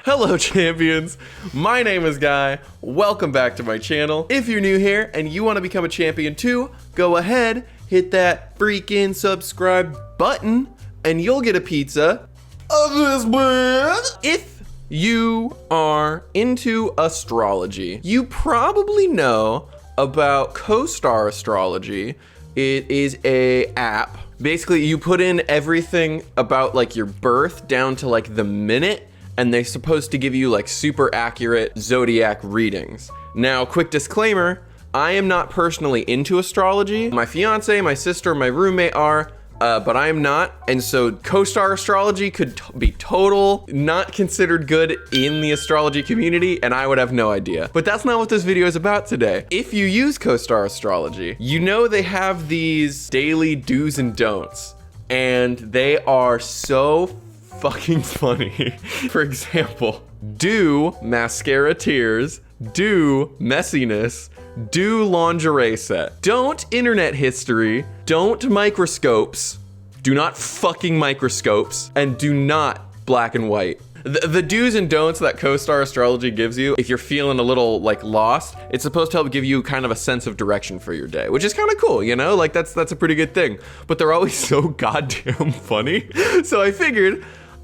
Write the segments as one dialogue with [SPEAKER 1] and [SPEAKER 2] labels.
[SPEAKER 1] Hello champions, my name is Guy, welcome back to my channel. If you're new here and you want to become a champion too, go ahead, hit that freaking subscribe button and you'll get a pizza of this bread. If you are into astrology, you probably know about Co-Star Astrology. It is a app. Basically you put in everything about like your birth down to like the minute, and they're supposed to give you like super accurate zodiac readings. Now, quick disclaimer, I am not personally into astrology. My fiance, my sister, my roommate are, but I am not. And so Co-Star Astrology could be total, not considered good in the astrology community, and I would have no idea. But that's not what this video is about today. If you use Co-Star Astrology, you know they have these daily do's and don'ts, and they are so fucking funny. For example, do mascara tears, do messiness, do lingerie set, don't internet history, don't microscopes, do not fucking microscopes, and do not black and white. The do's and don'ts that Co-Star Astrology gives you, if you're feeling a little like lost, it's supposed to help give you kind of a sense of direction for your day, which is kind of cool, you know? Like that's a pretty good thing, but they're always so goddamn funny. So I figured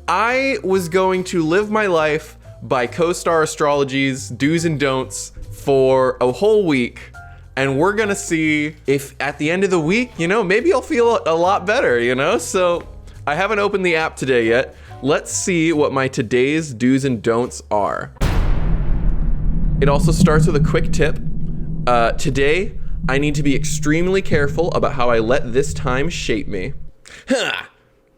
[SPEAKER 1] I was going to live my life by Co-Star Astrology's do's and don'ts for a whole week, and we're gonna see if at the end of the week, you know, maybe I'll feel a lot better, you know? So I haven't opened the app today yet. Let's see what my today's do's and don'ts are. It also starts with a quick tip. Today, I need to be extremely careful about how I let this time shape me. Ha!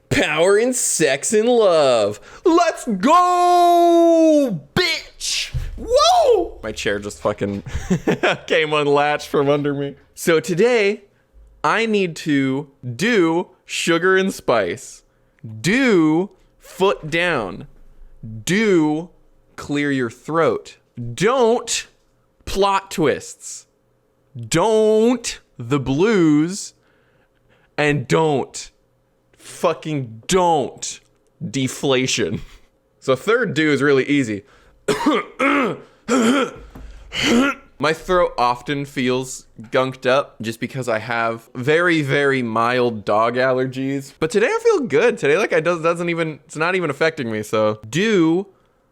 [SPEAKER 1] Power in sex and love. Let's go, bitch. Whoa! My chair just fucking came unlatched from under me. So today, I need to do sugar and spice, do foot down, do clear your throat, don't plot twists, don't the blues, and don't deflation. So third do is really easy. My throat often feels gunked up just because I have very, very mild dog allergies. But today I feel good. Today, like it's not even affecting me. So do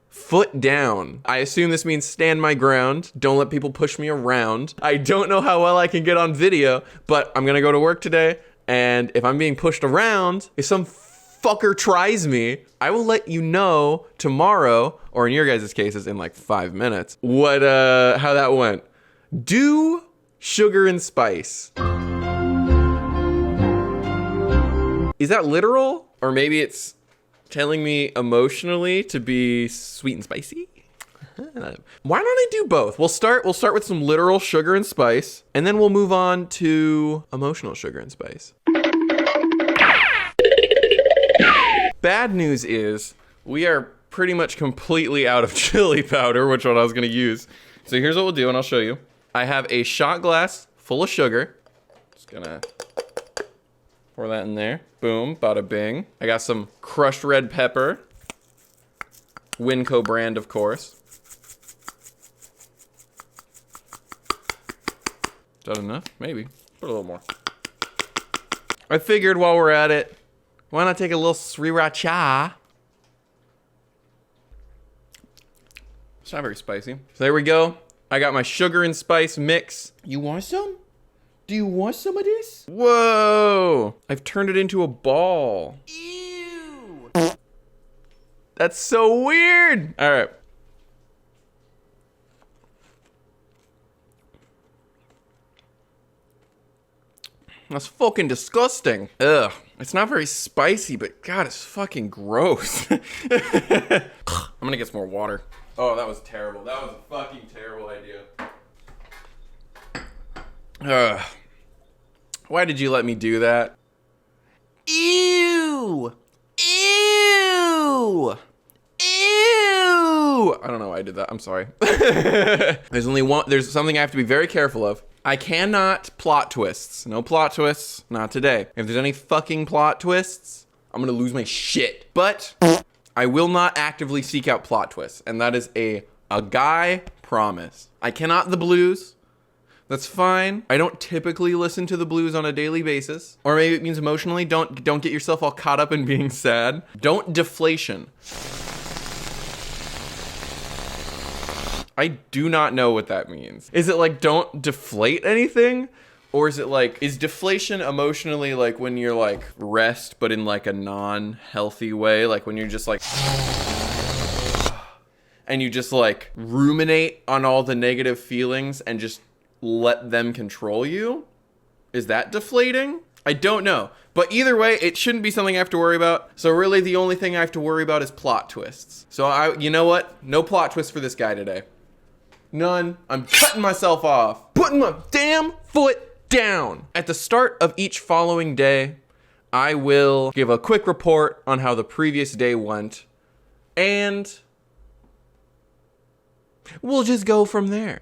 [SPEAKER 1] foot down. I assume this means stand my ground. Don't let people push me around. I don't know how well I can get on video, but I'm gonna go to work today. And if I'm being pushed around, if some fucker tries me, I will let you know tomorrow, or in your guys' cases, in like 5 minutes, how that went. Do sugar and spice. Is that literal? Or maybe it's telling me emotionally to be sweet and spicy? Why don't I do both? We'll start with some literal sugar and spice, and then we'll move on to emotional sugar and spice. Bad news is we are pretty much completely out of chili powder, which one I was gonna use. So here's what we'll do, and I'll show you. I have a shot glass full of sugar. Just gonna pour that in there. Boom, bada bing. I got some crushed red pepper. Winco brand, of course. Is that enough? Maybe. Put a little more. I figured while we're at it, why not take a little sriracha? It's not very spicy. So there we go. I got my sugar and spice mix. You want some? Do you want some of this? Whoa! I've turned it into a ball. Ew! That's so weird! All right. That's fucking disgusting. Ugh. It's not very spicy, but God, it's fucking gross. I'm gonna get some more water. Oh, that was terrible. That was a fucking terrible idea. Why did you let me do that? Ew! Ew! Ew! I don't know why I did that. I'm sorry. There's something I have to be very careful of. I cannot plot twists. No plot twists, not today. If there's any fucking plot twists, I'm gonna lose my shit. But I will not actively seek out plot twists, and that is a guy promise. I cannot the blues. That's fine. I don't typically listen to the blues on a daily basis. Or maybe it means emotionally. Don't get yourself all caught up in being sad. Don't deflation. I do not know what that means. Is it like don't deflate anything? Or is it like, is deflation emotionally like when you're like rest, but in like a non-healthy way? Like when you're just like, and you just like ruminate on all the negative feelings and just let them control you? Is that deflating? I don't know. But either way, it shouldn't be something I have to worry about. So really the only thing I have to worry about is plot twists. So you know what? No plot twist for this guy today. None. I'm cutting myself off. Putting my damn foot down. At the start of each following day, I will give a quick report on how the previous day went. And we'll just go from there.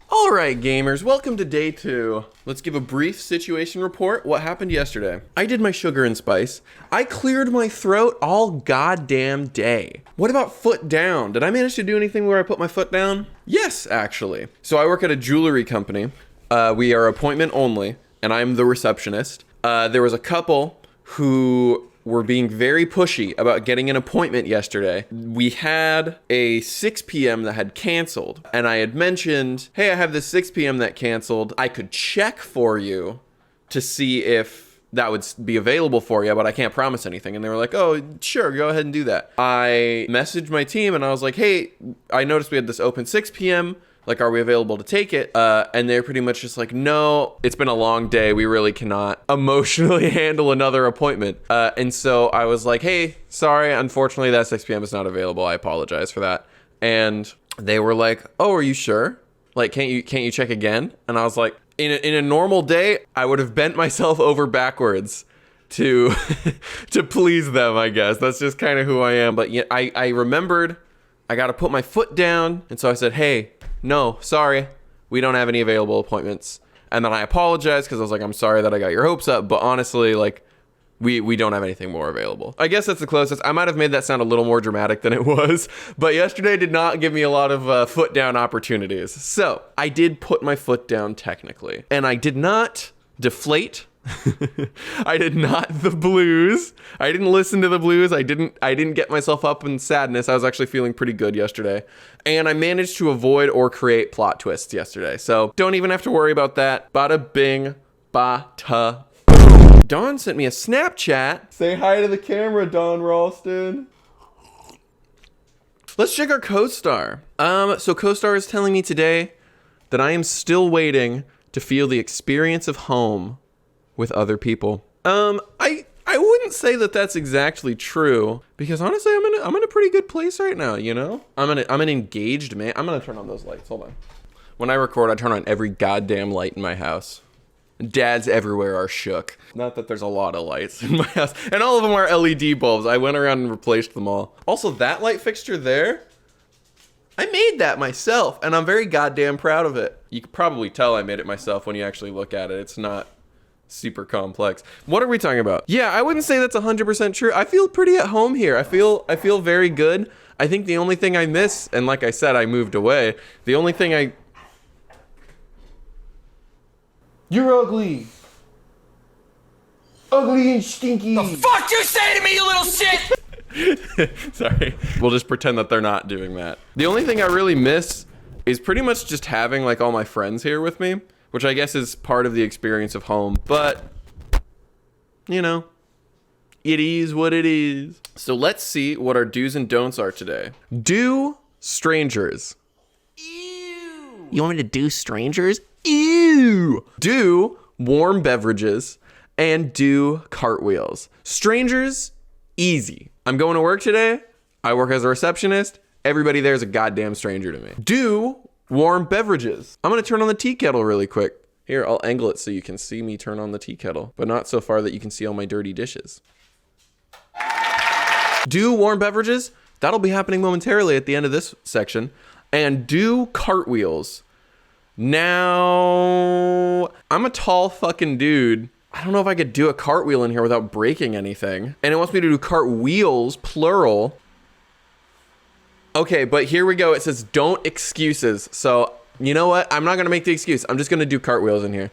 [SPEAKER 1] All right, gamers, welcome to day 2. Let's give a brief situation report. What happened yesterday? I did my sugar and spice. I cleared my throat all goddamn day. What about foot down? Did I manage to do anything where I put my foot down? Yes, actually. So I work at a jewelry company. We are appointment only, and I'm the receptionist. There was a couple who were being very pushy about getting an appointment yesterday. We had a 6 p.m. that had canceled, and I had mentioned, hey, I have this 6 p.m. that canceled. I could check for you to see if that would be available for you, but I can't promise anything. And they were like, oh, sure, go ahead and do that. I messaged my team and I was like, hey, I noticed we had this open 6 p.m. Like, are we available to take it? And they're pretty much just like, no, it's been a long day. We really cannot emotionally handle another appointment. And so I was like, hey, sorry, unfortunately that 6 p.m. is not available. I apologize for that. And they were like, oh, are you sure? Like, can't you check again? And I was like, in a normal day, I would have bent myself over backwards to to please them, I guess. That's just kind of who I am. But yeah, I remembered I got to put my foot down. And so I said, hey, no, sorry, we don't have any available appointments. And then I apologized because I was like, I'm sorry that I got your hopes up, but honestly, like, we don't have anything more available. I guess that's the closest. I might have made that sound a little more dramatic than it was, but yesterday did not give me a lot of foot down opportunities. So I did put my foot down technically, and I did not deflate. I did not the blues. I didn't listen to the blues. I didn't get myself up in sadness. I was actually feeling pretty good yesterday. And I managed to avoid or create plot twists yesterday. So don't even have to worry about that. Bada bing, bada boom. Dawn sent me a Snapchat. Say hi to the camera, Dawn Ralston. Let's check our Co-Star. So Co-Star is telling me today that I am still waiting to feel the experience of home with other people. I wouldn't say that that's exactly true, because honestly, I'm in a pretty good place right now, you know? I'm an engaged man. I'm gonna turn on those lights. Hold on. When I record, I turn on every goddamn light in my house. Dads everywhere are shook. Not that there's a lot of lights in my house, and all of them are LED bulbs. I went around and replaced them all. Also, that light fixture there, I made that myself, and I'm very goddamn proud of it. You could probably tell I made it myself when you actually look at it. It's not super complex. What are we talking about? Yeah, I wouldn't say that's 100% true. I feel pretty at home here. I feel very good. I think the only thing I miss, and like I said, I moved away. The only thing You're ugly. Ugly and stinky.
[SPEAKER 2] The fuck you say to me, you little shit?
[SPEAKER 1] Sorry. We'll just pretend that they're not doing that. The only thing I really miss is pretty much just having like all my friends here with me, which I guess is part of the experience of home, but you know, it is what it is. So let's see what our do's and don'ts are today. Do strangers.
[SPEAKER 2] Ew.
[SPEAKER 1] You want me to do strangers? Ew. Do warm beverages and do cartwheels. Strangers, easy. I'm going to work today. I work as a receptionist. Everybody there is a goddamn stranger to me. Do warm beverages. I'm gonna turn on the tea kettle really quick. Here, I'll angle it so you can see me turn on the tea kettle, but not so far that you can see all my dirty dishes. Do warm beverages. That'll be happening momentarily at the end of this section. And do cartwheels. Now, I'm a tall fucking dude. I don't know if I could do a cartwheel in here without breaking anything. And it wants me to do cartwheels, plural. Okay, but here we go. It says don't excuses. So you know what? I'm not gonna make the excuse. I'm just gonna do cartwheels in here.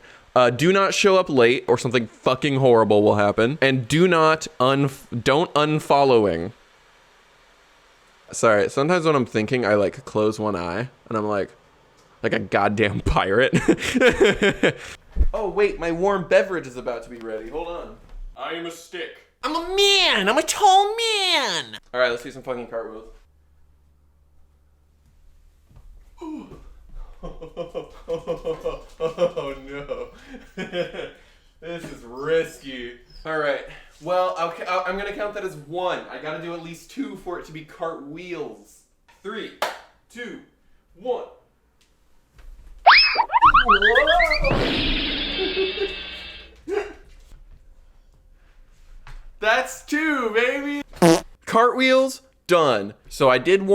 [SPEAKER 1] Do not show up late or something fucking horrible will happen. And do not don't unfollowing. Sorry, sometimes when I'm thinking, I like close one eye and I'm like a goddamn pirate. Oh wait, my warm beverage is about to be ready. Hold on. I am a stick.
[SPEAKER 2] I'm a man. I'm a tall man.
[SPEAKER 1] All right, let's do some fucking cartwheels. Oh no. This is risky. All right. Well, I'm gonna count that as 1. I gotta do at least 2 for it to be cartwheels. 3, 2, 1. That's 2, baby. Cartwheels done. So I did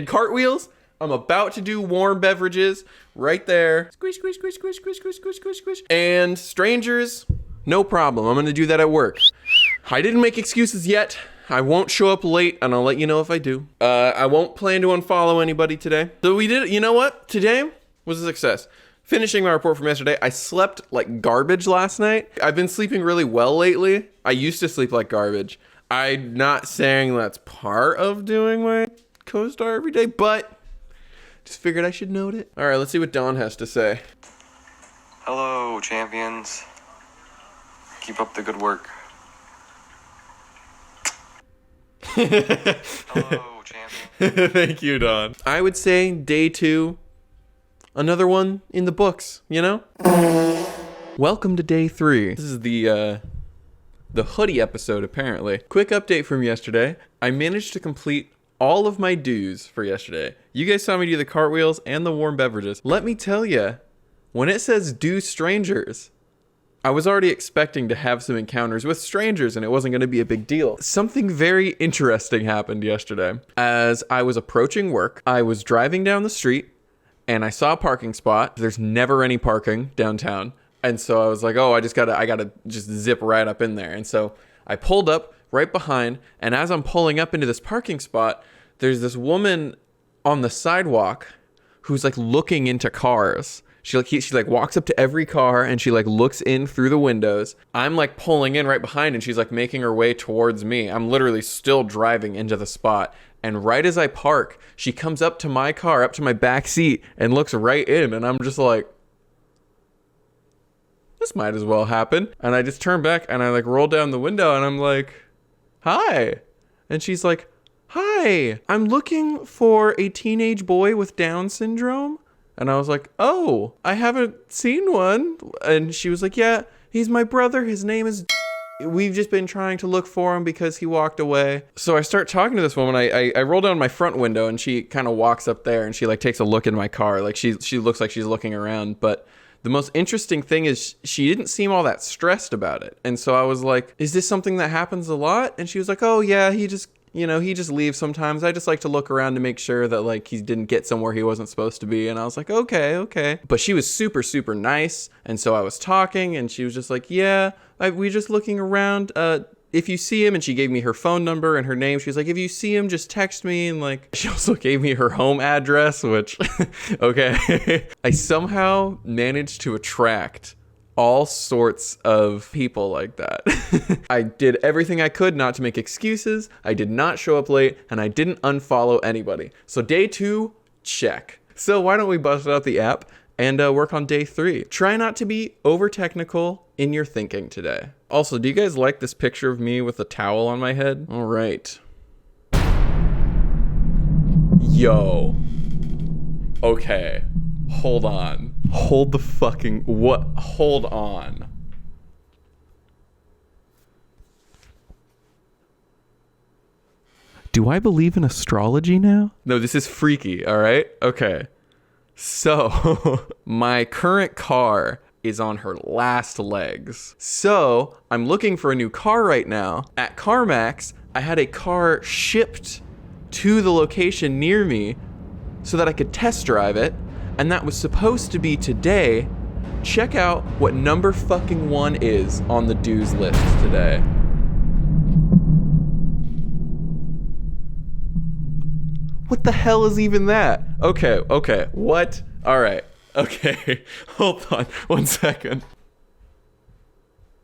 [SPEAKER 1] cartwheels. I'm about to do warm beverages right there. Squish, squish, squish, squish, squish, squish, squish, squish, squish. And strangers, no problem. I'm gonna do that at work. I didn't make excuses yet. I won't show up late, and I'll let you know if I do. I won't plan to unfollow anybody today. So we did, you know what? Today was a success. Finishing my report from yesterday, I slept like garbage last night. I've been sleeping really well lately. I used to sleep like garbage. I'm not saying that's part of doing my co-star every day, but just figured I should note it. All right, let's see what Dawn has to say.
[SPEAKER 3] Hello, champions. Keep up the good work. Hello, champion.
[SPEAKER 1] Thank you, Dawn. I would say day 2, another one in the books, you know? Welcome to day 3. This is the hoodie episode, apparently. Quick update from yesterday. I managed to complete all of my dues for yesterday. You guys saw me do the cartwheels and the warm beverages. Let me tell you, when it says do strangers, I was already expecting to have some encounters with strangers and it wasn't going to be a big deal. Something very interesting happened yesterday. As I was approaching work, I was driving down the street and I saw a parking spot. There's never any parking downtown. And so I was like, oh, I gotta just zip right up in there. And so I pulled up right behind, and as I'm pulling up into this parking spot, there's this woman on the sidewalk who's like looking into cars. She walks up to every car and she like looks in through the windows. I'm like pulling in right behind and she's like making her way towards me. I'm literally still driving into the spot. And right as I park, she comes up to my car, up to my back seat and looks right in. And I'm just like, this might as well happen. And I just turn back and I like roll down the window and I'm like, hi. And she's like, hi, I'm looking for a teenage boy with Down syndrome. And I was like, oh, I haven't seen one. And she was like, yeah, he's my brother. His name is... We've just been trying to look for him because he walked away. So I start talking to this woman. I roll down my front window and she kind of walks up there and she like takes a look in my car. Like she looks like she's looking around. But the most interesting thing is she didn't seem all that stressed about it. And so I was like, is this something that happens a lot? And she was like, oh yeah, he just leaves sometimes. I just like to look around to make sure that like he didn't get somewhere he wasn't supposed to be. And I was like, okay. But she was super, super nice. And so I was talking and she was just like, yeah, we're just looking around. If you see him, and she gave me her phone number and her name. She was like, if you see him, just text me. And like, she also gave me her home address, which, okay. I somehow managed to attract all sorts of people like that. I did everything I could not to make excuses. I did not show up late and I didn't unfollow anybody. So day 2, check. So why don't we bust out the app and work on day 3. Try not to be over technical in your thinking today. Also, do you guys like this picture of me with a towel on my head? All right. Yo. Okay. Hold on. Hold the fucking... What? Hold on. Do I believe in astrology now? No, this is freaky, all right? Okay. So, my current car is on her last legs. So, I'm looking for a new car right now. At CarMax, I had a car shipped to the location near me so that I could test drive it. And that was supposed to be today. Check out what number fucking 1 is on the dues list today. What the hell is even that? Okay, what? All right, okay, hold on 1 second.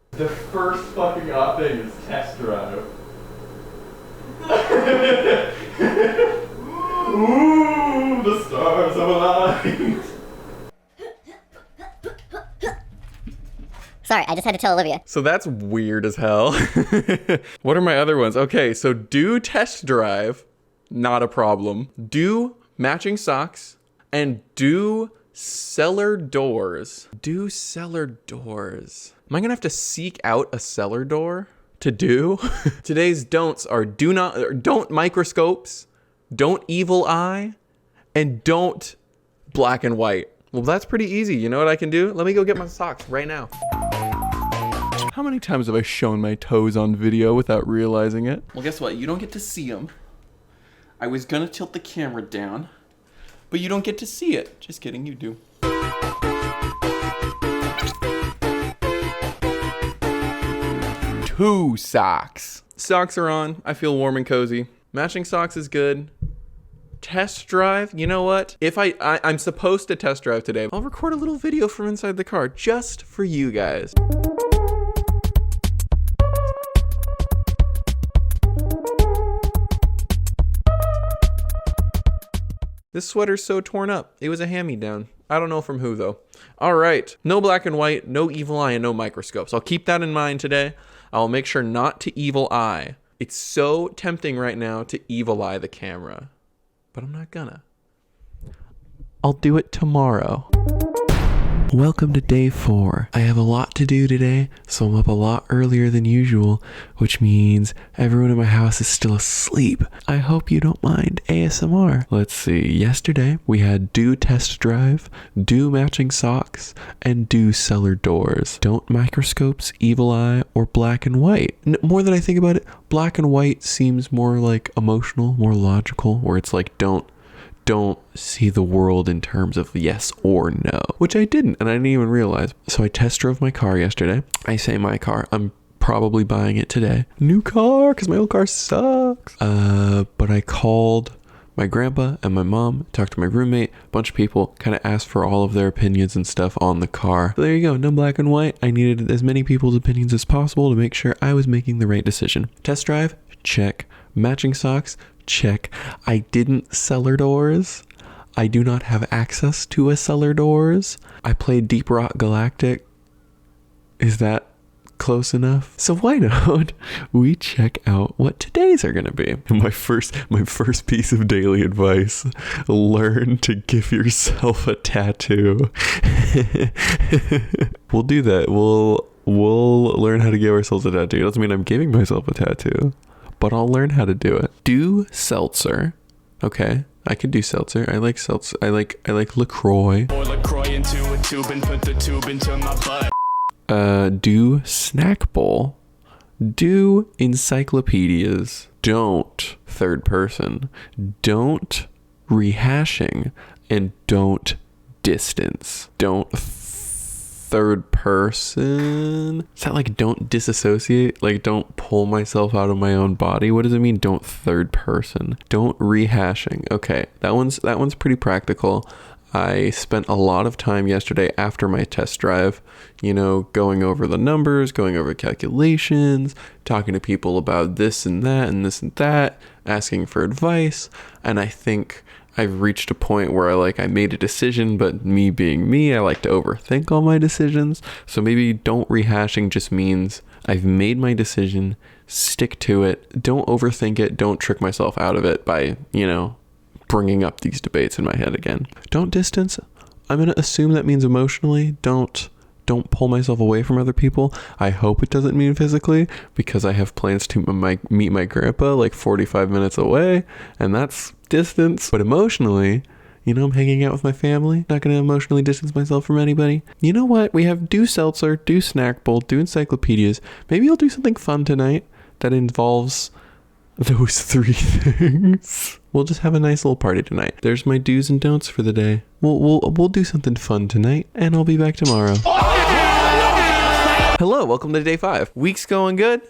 [SPEAKER 1] The first fucking thing is test drive. Ooh, the stars have aligned.
[SPEAKER 4] Sorry, I just had to tell Olivia.
[SPEAKER 1] So that's weird as hell. What are my other ones? Okay, so do test drive, not a problem. Do matching socks, and do cellar doors. Do cellar doors. Am I gonna have to seek out a cellar door to do? Today's don'ts are don't microscopes, don't evil eye, and don't black and white. Well, that's pretty easy. You know what I can do? Let me go get my socks right now. How many times have I shown my toes on video without realizing it? Well, guess what? You don't get to see them. I was gonna tilt the camera down, but you don't get to see it. Just kidding, you do. Two socks. Socks are on. I feel warm and cozy. Matching socks is good. Test drive, you know what? If I'm supposed to test drive today, I'll record a little video from inside the car just for you guys. This sweater's so torn up. It was a hand-me-down. I don't know from who though. All right, no black and white, no evil eye, and no microscopes. I'll keep that in mind today. I'll make sure not to evil eye. It's so tempting right now to evil eye the camera, but I'm not gonna. I'll do it tomorrow. Welcome to day 4. I have a lot to do today, so I'm up a lot earlier than usual, which means everyone in my house is still asleep. I hope you don't mind ASMR. Let's see, yesterday we had do test drive, do matching socks, and do cellar doors. Don't microscopes, evil eye, or black and white. More than I think about it, black and white seems more like emotional, more logical, where it's like don't see the world in terms of yes or no, which I didn't, and I didn't even realize. So I test drove my car yesterday. I say my car, I'm probably buying it today. New car, because my old car sucks. But I called my grandpa and my mom, talked to my roommate, a bunch of people, kind of asked for all of their opinions and stuff on the car. So there you go, no black and white. I needed as many people's opinions as possible to make sure I was making the right decision. Test drive, check. Matching socks, check. I didn't cellar doors. I do not have access to a cellar doors. I played Deep Rock Galactic. Is that close enough? So why don't we check out what today's are gonna be? My first piece of daily advice: learn to give yourself a tattoo. We'll do that. We'll learn how to give ourselves a tattoo. It doesn't mean I'm giving myself a tattoo, but I'll learn how to do it. Do seltzer. Okay, I can do seltzer. I like seltzer. I like LaCroix.
[SPEAKER 2] Pour LaCroix into a tube and put the tube into my butt.
[SPEAKER 1] Do snack bowl. Do encyclopedias. Don't third person. Don't rehashing. And don't distance. Don't third person. Is that like don't disassociate? Like don't pull myself out of my own body? What does it mean don't third person? Don't rehashing. Okay, that one's pretty practical. I spent a lot of time yesterday after my test drive, going over the numbers, going over calculations, talking to people about this and that and this and that, asking for advice. And I think I've reached a point where I made a decision, but me being me, I like to overthink all my decisions. So maybe don't rehashing just means I've made my decision, stick to it, don't overthink it, don't trick myself out of it by, bringing up these debates in my head again. Don't distance. I'm going to assume that means emotionally. Don't pull myself away from other people. I hope it doesn't mean physically, because I have plans to meet my grandpa like 45 minutes away, and that's distance. But emotionally, I'm hanging out with my family, not going to emotionally distance myself from anybody. You know what? We have do seltzer, do snack bowl, do encyclopedias. Maybe I'll do something fun tonight that involves those 3 things. We'll just have a nice little party tonight. There's my do's and don'ts for the day. We'll do something fun tonight, and I'll be back tomorrow. Hello, welcome to day 5. Week's going good.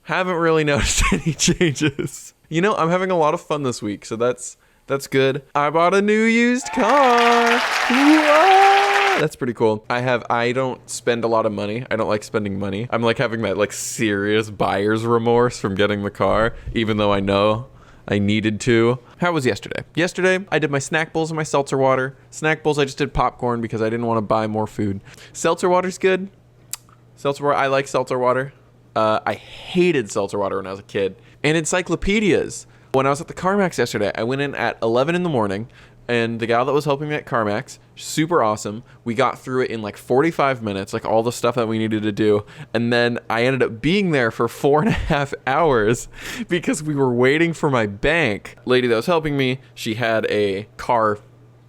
[SPEAKER 1] Haven't really noticed any changes. You know, I'm having a lot of fun this week, so that's good. I bought a new used car. Whoa! That's pretty cool. I don't spend a lot of money. I don't like spending money. I'm like having that like serious buyer's remorse from getting the car, even though I know I needed to. How was yesterday? Yesterday, I did my snack bowls and my seltzer water. Snack bowls, I just did popcorn because I didn't want to buy more food. Seltzer water's good. Seltzer water, I like seltzer water. I hated seltzer water when I was a kid. And encyclopedias. When I was at the CarMax yesterday, I went in at 11 in the morning, and the gal that was helping me at CarMax, super awesome. We got through it in like 45 minutes, like all the stuff that we needed to do. And then I ended up being there for 4.5 hours because we were waiting for my bank. Lady that was helping me, she had a car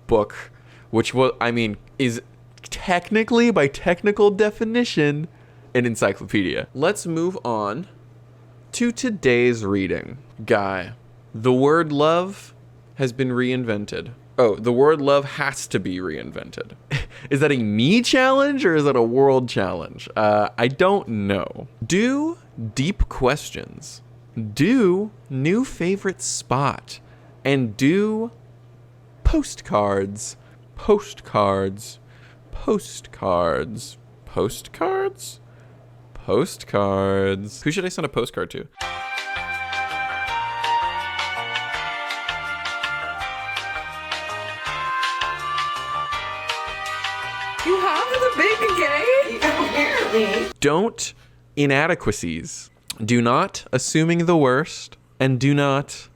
[SPEAKER 1] book, which was, I mean, is technically, by technical definition, an encyclopedia. Let's move on to today's reading. Guy, the word love has been reinvented. Oh, the word love has to be reinvented. Is that a me challenge or is that a world challenge? I don't know. Do deep questions. Do new favorite spot. And do postcards. Postcards. Postcards. Postcards? Postcards. Who should I send a postcard to?
[SPEAKER 4] You have the big gay? Apparently.
[SPEAKER 1] Don't inadequacies. Do not assuming the worst. And do not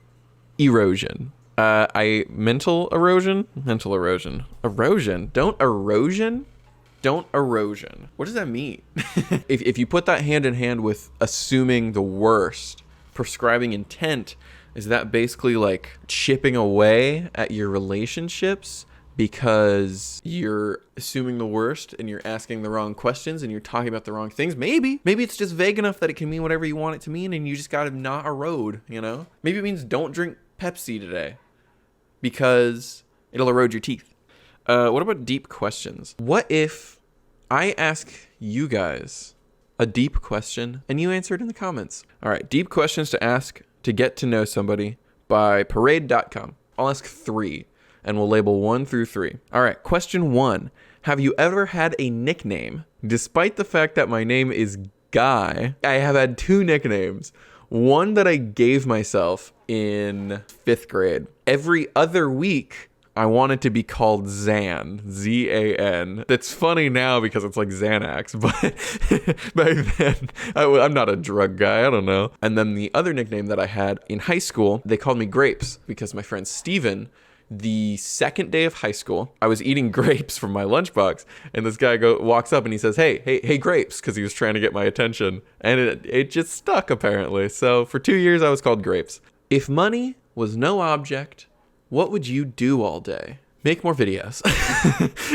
[SPEAKER 1] erosion. Mental erosion? Mental erosion. Erosion? Don't erosion? Don't erosion. What does that mean? If you put that hand in hand with assuming the worst, prescribing intent, is that basically like chipping away at your relationships because you're assuming the worst and you're asking the wrong questions and you're talking about the wrong things? Maybe it's just vague enough that it can mean whatever you want it to mean and you just gotta not erode, you know? Maybe it means don't drink Pepsi today because it'll erode your teeth. What about deep questions? What if I ask you guys a deep question and you answer it in the comments? All right, deep questions to ask to get to know somebody by parade.com. I'll ask 3 and we'll label 1 through 3. All right, question 1. Have you ever had a nickname? Despite the fact that my name is Guy, I have had 2 nicknames. One that I gave myself in 5th grade. Every other week, I wanted to be called Zan, Z-A-N. That's funny now because it's like Xanax, but back then, I'm not a drug guy, I don't know. And then the other nickname that I had in high school, they called me Grapes because my friend Steven, the second day of high school, I was eating grapes from my lunchbox, and this guy walks up and he says, hey, Grapes, because he was trying to get my attention. And it just stuck, apparently. So for 2 years, I was called Grapes. If money was no object, what would you do all day? Make more videos.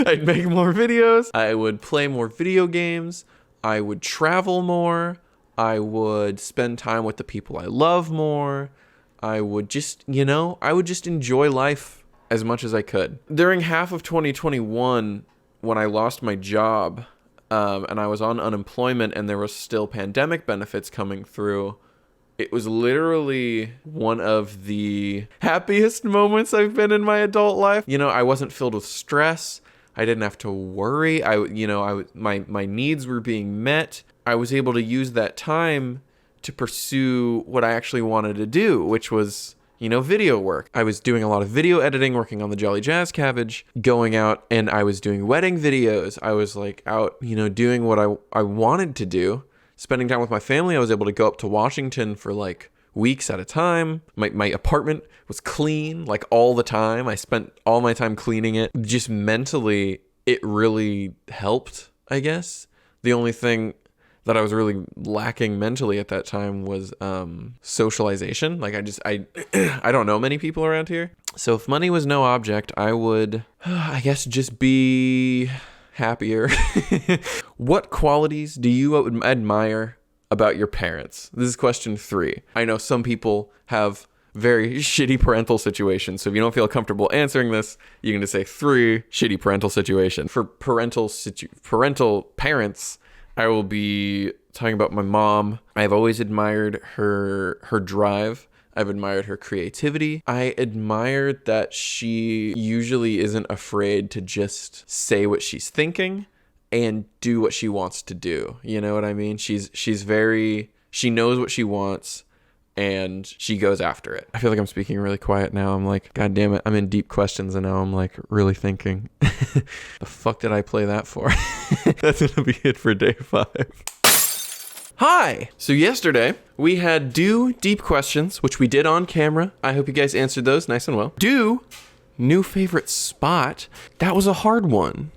[SPEAKER 1] I'd make more videos. I would play more video games. I would travel more. I would spend time with the people I love more. I would just, enjoy life as much as I could. During half of 2021, when I lost my job, and I was on unemployment and there was still pandemic benefits coming through, it was literally one of the happiest moments I've been in my adult life. I wasn't filled with stress. I didn't have to worry. My needs were being met. I was able to use that time to pursue what I actually wanted to do, which was, video work. I was doing a lot of video editing, working on the Jolly Jazz Cabbage, going out, and I was doing wedding videos. I was out, doing what I wanted to do. Spending time with my family. I was able to go up to Washington for weeks at a time. My apartment was clean all the time. I spent all my time cleaning it. Just mentally, it really helped, I guess. The only thing that I was really lacking mentally at that time was socialization. I don't know many people around here. So if money was no object, I would, I guess, just be happier. What qualities do you admire about your parents? This is question 3. I know some people have very shitty parental situations, so if you don't feel comfortable answering this, you can just say 3 shitty parental situations. For parental parents, I will be talking about my mom. I've always admired her drive. I've admired her creativity. I admired that she usually isn't afraid to just say what she's thinking and do what she wants to do. You know what I mean? She knows what she wants and she goes after it. I feel like I'm speaking really quiet now. I'm like, God damn it, I'm in deep questions and now I'm like really thinking. The fuck did I play that for? That's gonna be it for day 5. Hi! So yesterday, we had do deep questions, which we did on camera. I hope you guys answered those nice and well. Do new favorite spot. That was a hard one.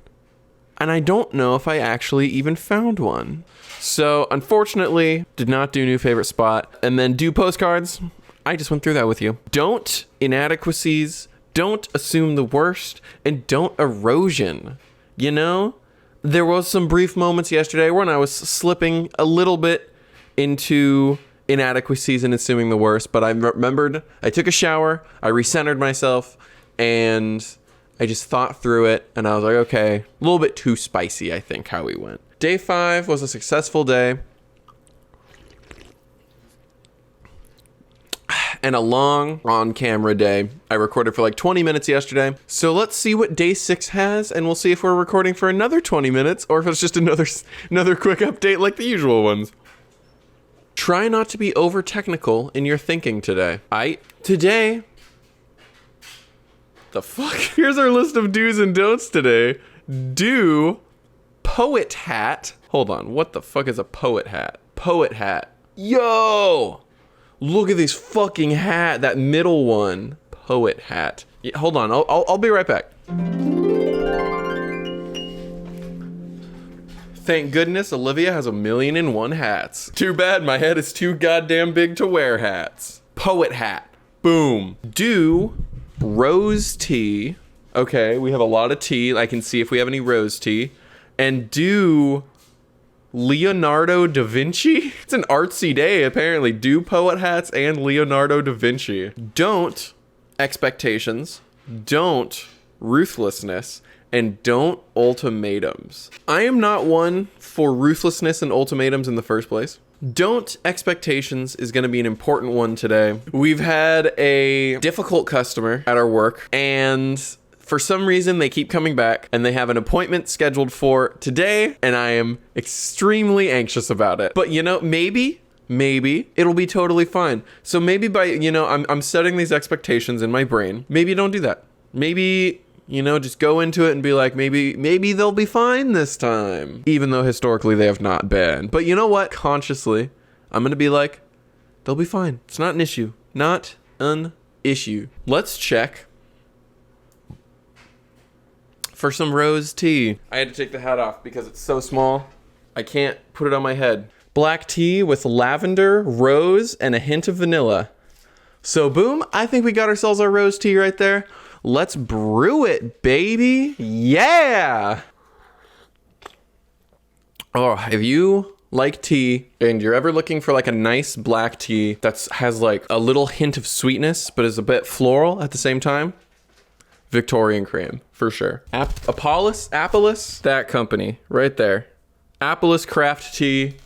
[SPEAKER 1] And I don't know if I actually even found one. So unfortunately, did not do new favorite spot. And then do postcards. I just went through that with you. Don't inadequacies. Don't assume the worst. And don't erosion. You know? There was some brief moments yesterday when I was slipping a little bit into inadequacies and assuming the worst, but I remembered, I took a shower, I recentered myself, and I just thought through it, and I was like, okay, a little bit too spicy, I think, how we went. Day 5 was a successful day, and a long on-camera day. I recorded for like 20 minutes yesterday. So let's see what day 6 has, and we'll see if we're recording for another 20 minutes or if it's just another quick update like the usual ones. Try not to be over technical in your thinking today. Today, the fuck? Here's our list of do's and don'ts today. Do poet hat. Hold on, what the fuck is a poet hat? Poet hat. Yo! Look at this fucking hat, that middle one. Poet hat. Yeah, hold on, I'll be right back. Thank goodness Olivia has 1,000,001 hats. Too bad my head is too goddamn big to wear hats. Poet hat. Boom. Do rose tea. Okay, we have a lot of tea. I can see if we have any rose tea. And do Leonardo da Vinci? It's an artsy day, apparently. Do poet hats and Leonardo da Vinci. Don't expectations. Don't ruthlessness. And don't ultimatums. I am not one for ruthlessness and ultimatums in the first place. Don't expectations is going to be an important one today. We've had a difficult customer at our work, and for some reason, they keep coming back, and they have an appointment scheduled for today, and I am extremely anxious about it. But, you know, maybe it'll be totally fine. So maybe by, you know, I'm setting these expectations in my brain. Maybe don't do that. Maybe, you know, just go into it and be like, maybe they'll be fine this time. Even though historically they have not been. But you know what? Consciously, I'm going to be like, they'll be fine. It's not an issue. Not an issue. Let's check for some rose tea. I had to take the hat off because it's so small. I can't put it on my head. Black tea with lavender, rose, and a hint of vanilla. So boom, I think we got ourselves our rose tea right there. Let's brew it, baby. Yeah. Oh, if you like tea and you're ever looking for like a nice black tea that has like a little hint of sweetness but is a bit floral at the same time, Victorian cream, for sure. Apollos, that company right there. Apollos Craft Tea.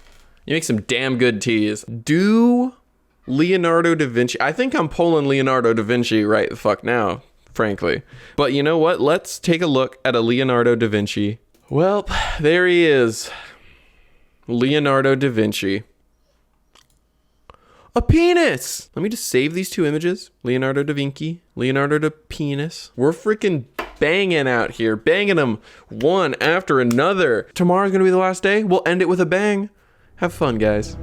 [SPEAKER 1] You make some damn good teas. Do Leonardo da Vinci. I think I'm pulling Leonardo da Vinci right the fuck now, frankly. But you know what? Let's take a look at a Leonardo da Vinci. Well, there he is. Leonardo da Vinci. A penis! Let me just save these 2 images. Leonardo da Vinci, Leonardo da penis. We're freaking banging out here. Banging them one after another. Tomorrow's gonna be the last day. We'll end it with a bang. Have fun, guys.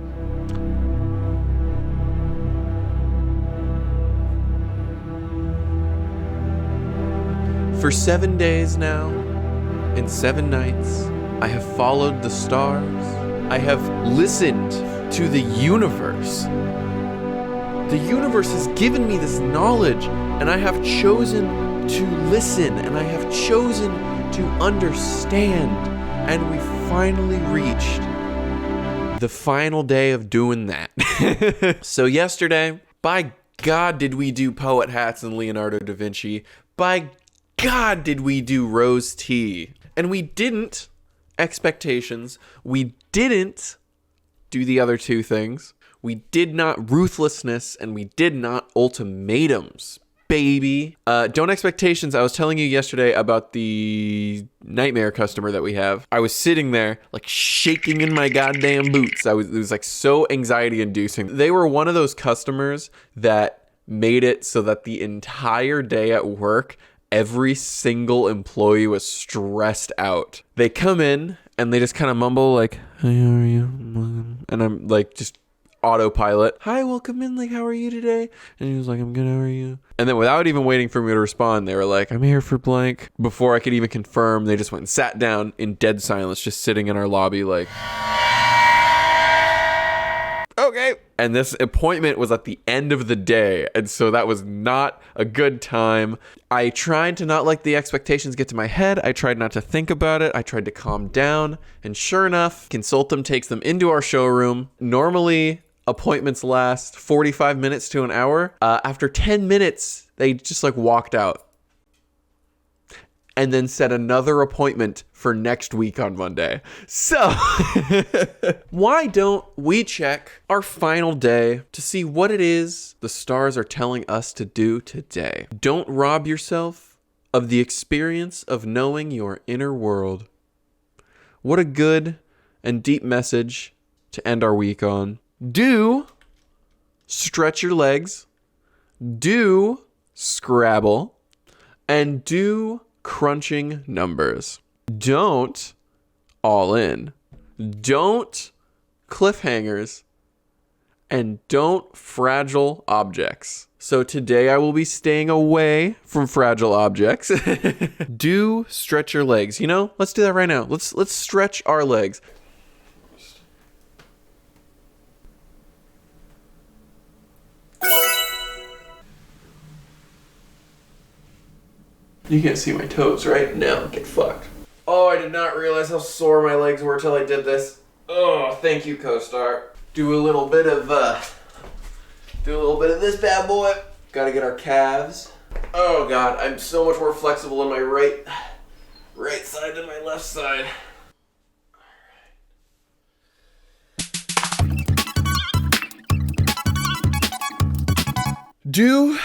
[SPEAKER 1] For 7 days now, and 7 nights, I have followed the stars. I have listened to the universe. The universe has given me this knowledge, and I have chosen to listen, and I have chosen to understand. And we finally reached the final day of doing that. So yesterday, by God, did we do poet hats and Leonardo da Vinci. By God, did we do rose tea. And we didn't expectations. We didn't do the other 2 things. We did not ruthlessness, and we did not ultimatums, baby. Don't expectations. I was telling you yesterday about the nightmare customer that we have. I was sitting there like shaking in my goddamn boots. It was like so anxiety inducing. They were one of those customers that made it so that the entire day at work, every single employee was stressed out. They come in and they just kind of mumble like, "Hi, how are you?" And I'm like, just autopilot. "Hi, welcome in. Like, how are you today?" And he was like, "I'm good. How are you?" And then without even waiting for me to respond, they were like, "I'm here for blank." Before I could even confirm, they just went and sat down in dead silence, just sitting in our lobby like, okay. And this appointment was at the end of the day, and so that was not a good time. I tried to not let the expectations get to my head. I tried not to think about it. I tried to calm down, and sure enough, Consultum takes them into our showroom. Normally, appointments last 45 minutes to an hour. After 10 minutes, they just like walked out. And then set another appointment for next week on Monday. So, why don't we check our final day to see what it is the stars are telling us to do today? Don't rob yourself of the experience of knowing your inner world. What a good and deep message to end our week on. Do stretch your legs, do Scrabble, and do crunching numbers. Don't all in. Don't cliffhangers. And don't fragile objects. So today I will be staying away from fragile objects. Do stretch your legs. You know, let's do that right now. Let's stretch our legs. You can't see my toes, right? No, get fucked. Oh, I did not realize how sore my legs were till I did this. Oh, thank you, Co-Star. Do a little bit of this bad boy. Gotta get our calves. Oh God, I'm so much more flexible in my right side than my left side. Do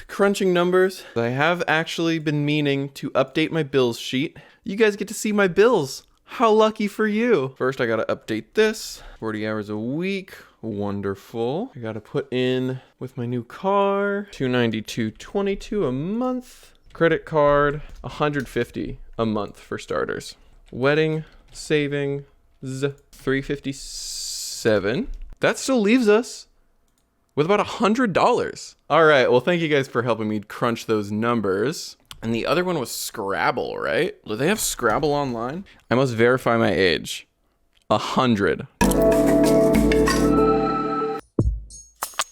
[SPEAKER 1] crunching numbers. I have actually been meaning to update my bills sheet. You guys get to see my bills. How lucky for you. First, I gotta update this. 40 hours a week. Wonderful. I gotta put in with my new car, $292.22 a month. Credit card, $150 a month for starters. Wedding savings, $357. That still leaves us with about $100. All right, well, thank you guys for helping me crunch those numbers. And the other one was Scrabble, right? Do they have Scrabble online? I must verify my age. 100.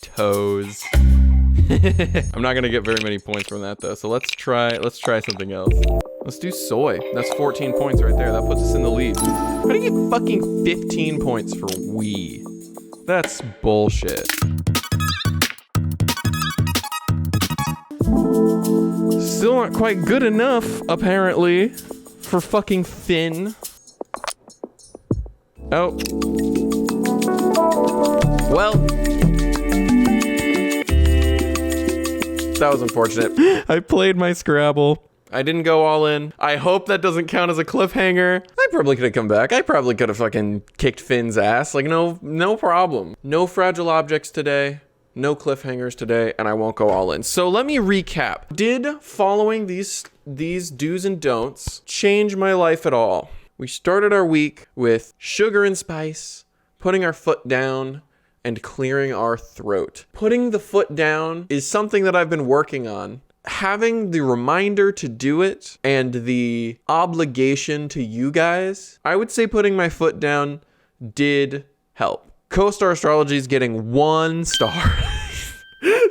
[SPEAKER 1] Toes. I'm not gonna get very many points from that though. So let's try something else. Let's do soy. That's 14 points right there. That puts us in the lead. How do you get fucking 15 points for we? That's bullshit. Still not quite good enough, apparently, for fucking Finn. Oh. Well. That was unfortunate. I played my Scrabble. I didn't go all in. I hope that doesn't count as a cliffhanger. I probably could have come back. I probably could have fucking kicked Finn's ass. Like, no problem. No fragile objects today. No cliffhangers today, and I won't go all in. So let me recap. Did following these do's and don'ts change my life at all? We started our week with sugar and spice, putting our foot down, and clearing our throat. Putting the foot down is something that I've been working on. Having the reminder to do it and the obligation to you guys, I would say putting my foot down did help. Co-Star Astrology is getting 1 star.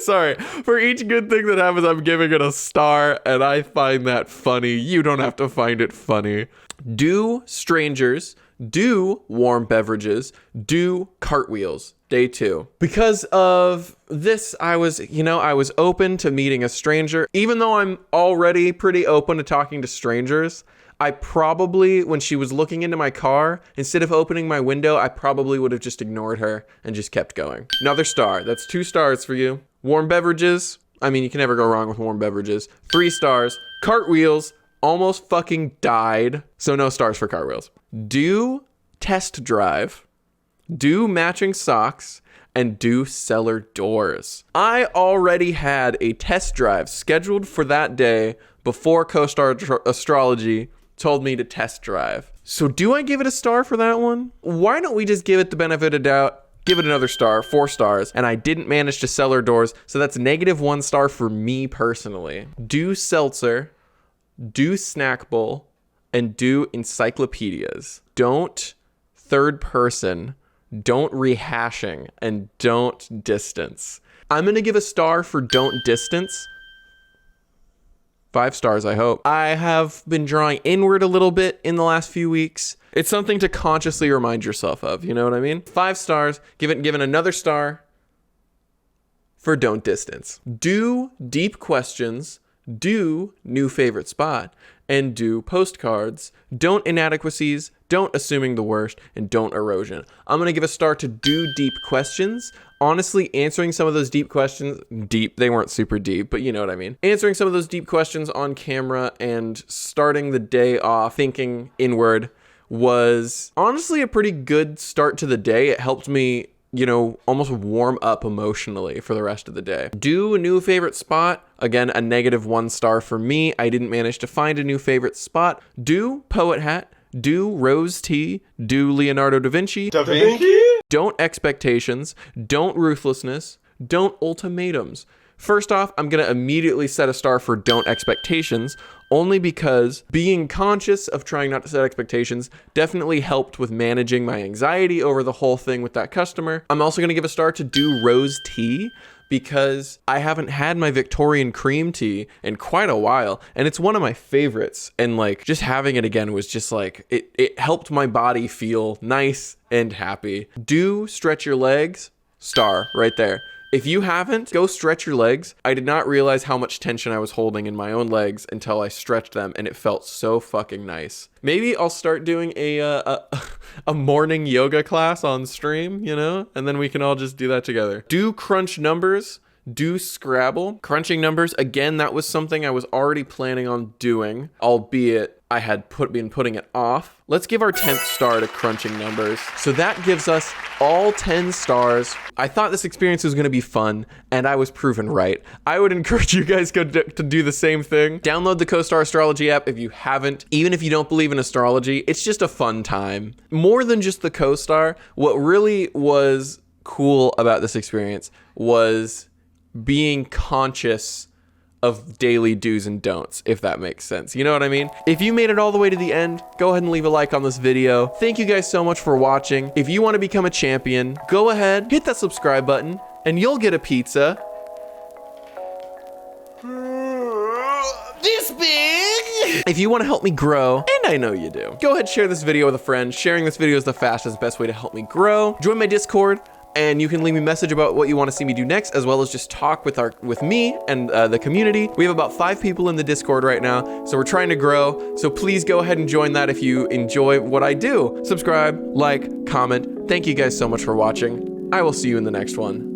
[SPEAKER 1] Sorry, for each good thing that happens, I'm giving it a star, and I find that funny. You don't have to find it funny. Do strangers, do warm beverages, do cartwheels. Day 2. Because of this, I was open to meeting a stranger. Even though I'm already pretty open to talking to strangers, I probably, when she was looking into my car, instead of opening my window, I probably would have just ignored her and just kept going. Another star. That's 2 stars for you. Warm beverages. I mean, you can never go wrong with warm beverages. 3 stars. Cartwheels. Almost fucking died. So no stars for cartwheels. Do test drive. Do matching socks. And do cellar doors. I already had a test drive scheduled for that day before Co-Star Astrology told me to test drive. So do I give it a star for that one? Why don't we just give it the benefit of doubt, give it another star, 4 stars, and I didn't manage to cellar doors, so that's -1 star for me personally. Do seltzer, do snack bowl, and do encyclopedias. Don't third person, don't rehashing, and don't distance. I'm gonna give a star for don't distance. 5 stars, I hope. I have been drawing inward a little bit in the last few weeks. It's something to consciously remind yourself of, you know what I mean? 5 stars, given another star for don't distance. Do deep questions, do new favorite spot, and do postcards. Don't inadequacies, don't assuming the worst, and don't erosion. I'm gonna give a star to do deep questions. Honestly, answering some of those deep questions, they weren't super deep, but you know what I mean. Answering some of those deep questions on camera and starting the day off thinking inward was honestly a pretty good start to the day. It helped me, you know, almost warm up emotionally for the rest of the day. Do a new favorite spot. Again, a -1 star for me. I didn't manage to find a new favorite spot. Do poet hat. Do rose tea. Do Leonardo da Vinci. Don't expectations. Don't ruthlessness. Don't ultimatums. First off, I'm gonna immediately set a star for don't expectations, only because being conscious of trying not to set expectations definitely helped with managing my anxiety over the whole thing with that customer. I'm also gonna give a star to do rose tea, because I haven't had my Victorian cream tea in quite a while, and it's one of my favorites, and like just having it again was just like it helped my body feel nice and happy. Do stretch your legs. Star right there. If you haven't, go stretch your legs. I did not realize how much tension I was holding in my own legs until I stretched them, and it felt so fucking nice. Maybe I'll start doing a morning yoga class on stream, you know? And then we can all just do that together. Do crunch numbers. Do Scrabble. Crunching numbers, again, that was something I was already planning on doing, albeit I had been putting it off. Let's give our 10th star to crunching numbers. So that gives us all 10 stars. I thought this experience was gonna be fun, and I was proven right. I would encourage you guys to do the same thing. Download the Co-Star Astrology app if you haven't. Even if you don't believe in astrology, it's just a fun time. More than just the Co-Star, what really was cool about this experience was being conscious of daily do's and don'ts, if that makes sense. You know what I mean? If you made it all the way to the end, go ahead and leave a like on this video. Thank you guys so much for watching. If you want to become a champion, go ahead, hit that subscribe button, and you'll get a pizza this big. If you want to help me grow, and I know you do, go ahead, share this video with a friend. Sharing this video is the fastest, best way to help me grow. Join my Discord, and you can leave me a message about what you want to see me do next, as well as just talk with me and the community. We have about 5 people in the Discord right now, so we're trying to grow. So please go ahead and join that if you enjoy what I do. Subscribe, like, comment. Thank you guys so much for watching. I will see you in the next one.